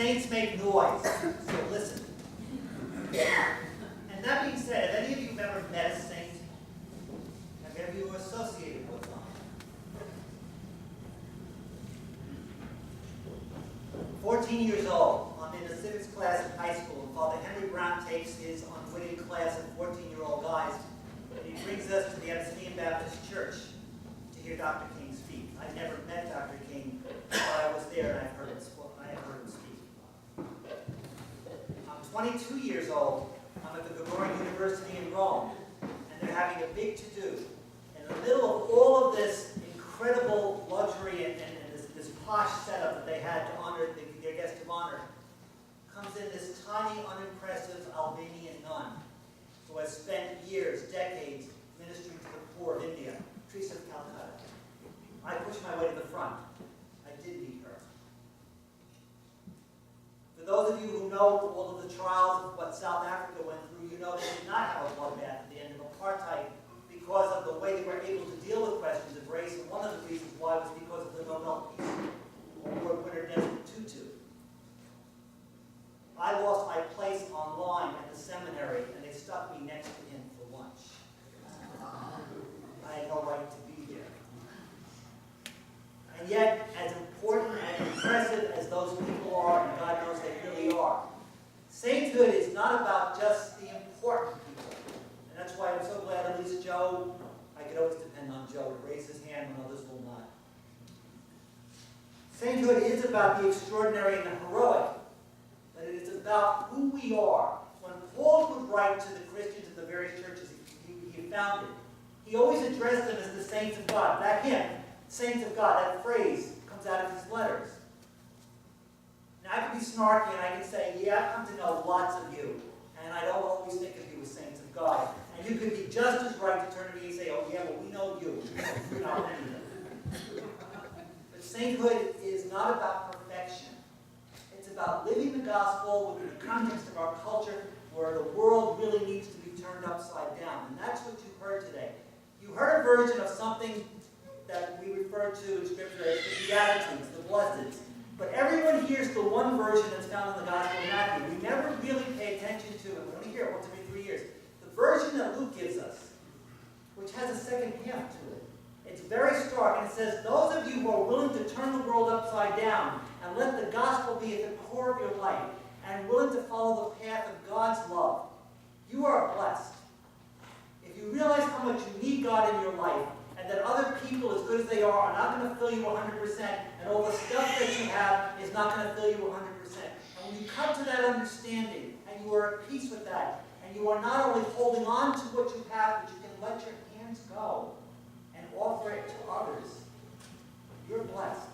Saints make noise, so listen. And that being said, have any of you ever met a saint? Have any of you associated with them? 14 years old, I'm in a civics class in high school, and Father Henry Brown takes his unwitting class of 14-year-old guys, and he brings us to the Episcopal Baptist Church to hear Dr. King's speak. I never met Dr. King, but I was there and I've heard him speak. I'm 22 years old. I'm at the Gregorian University in Rome, and they're having a big to-do. In the middle of all of this incredible luxury and this posh setup that they had to honor their guest of honor, comes in this tiny, unimpressive Albanian nun who has spent years, decades, ministering to the poor of India, Teresa of Calcutta. I pushed my way to the front. I did meet her. For those of you who know all of the trials of what South Africa went through, you know they did not have a bloodbath at the end of apartheid because of the way they were able to deal with questions of race, and one of the reasons why was because of the Nobel Peace Award winner Desmond Tutu. I lost my place online at the seminary, and they stuck me next to him for lunch. I had no right to be there. And yet, as important and impressive as those people are, and God knows they really are, sainthood is not about just the important people. And that's why I'm so glad at least Joe, I could always depend on Joe to raise his hand when others will not. Sainthood is about the extraordinary and the heroic, but it is about who we are. When Paul would write to the Christians of the various churches he founded, he always addressed them as the saints of God. That hymn, saints of God, that phrase comes out of his letters. Now I can be snarky and I can say, yeah, I've come to know lots of you, and I don't always think of you as saints of God. And you could be just as right to turn to me and say, oh yeah, well we know you. You're not any of them. But sainthood is not about perfection. It's about living the gospel within the context of our culture where the world really needs to be turned upside down. And that's what you heard today. You heard a version of something that we refer to in Scripture as the Beatitudes, the Blesseds. But everyone hears the one version that's found in the Gospel of Matthew. We never really pay attention to it. We only hear it once every 3 years. The version that Luke gives us, which has a second half to it, it's very stark, and it says, those of you who are willing to turn the world upside down and let the gospel be at the core of your life and willing to follow the path of God's love, you are blessed. If you realize how much you need God in your life, and that other people, as good as they are not going to fill you 100%, and all the stuff that you have is not going to fill you 100%. And when you come to that understanding, and you are at peace with that, and you are not only holding on to what you have, but you can let your hands go and offer it to others, you're blessed.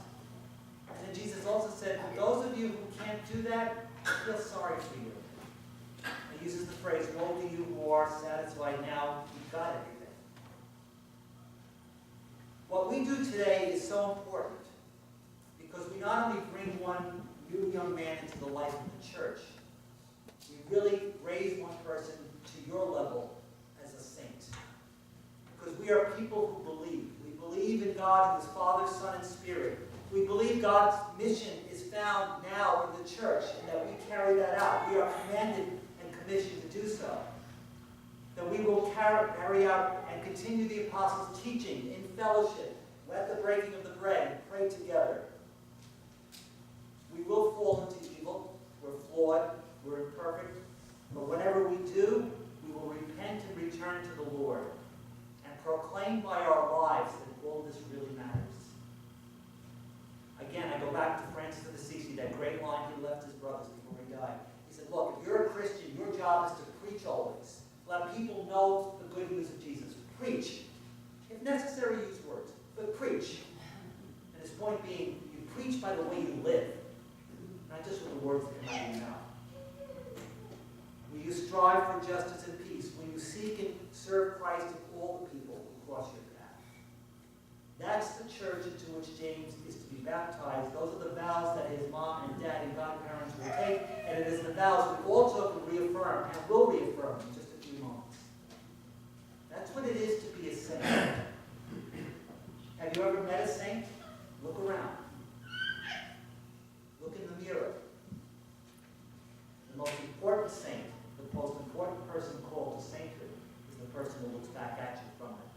And then Jesus also said, for those of you who can't do that, I feel sorry for you. He uses the phrase, woe to you who are satisfied now, you've got everything. What we do today is so important because we not only bring one new young man into the life of the church, we really raise one person to your level as a saint. Because we are people who believe. We believe in God, who is Father, Son, and Spirit. We believe God's mission is found now in the church and that we carry that out. We are commanded and commissioned to do so. That we will carry out and continue the apostles' teaching in fellowship, at the breaking of the bread, and pray together. We will fall into evil. We're flawed. We're imperfect. But whenever we do, we will repent and return to the Lord and proclaim by our lives that all this really matters. Again, I go back to Francis of Assisi, that great line he left his brothers before he died. He said, look, if you're a Christian, your job is to preach always. Let people know the good news of Jesus. Preach. If necessary, use words, but preach. And his point being, you preach by the way you live, not just with the words that come out of your mouth. Will you strive for justice and peace? Will you seek and serve Christ to all the people who cross your path? That's the church into which James is to be baptized. Those are the vows that his mom and dad and godparents will take, and it is the vows we all took and reaffirm, and will reaffirm in just a few moments. That's what it is to be a saint. Have you ever met a saint? Look around. Look in the mirror. most important saint, the most important person called to sainthood, is the person who looks back at you from it.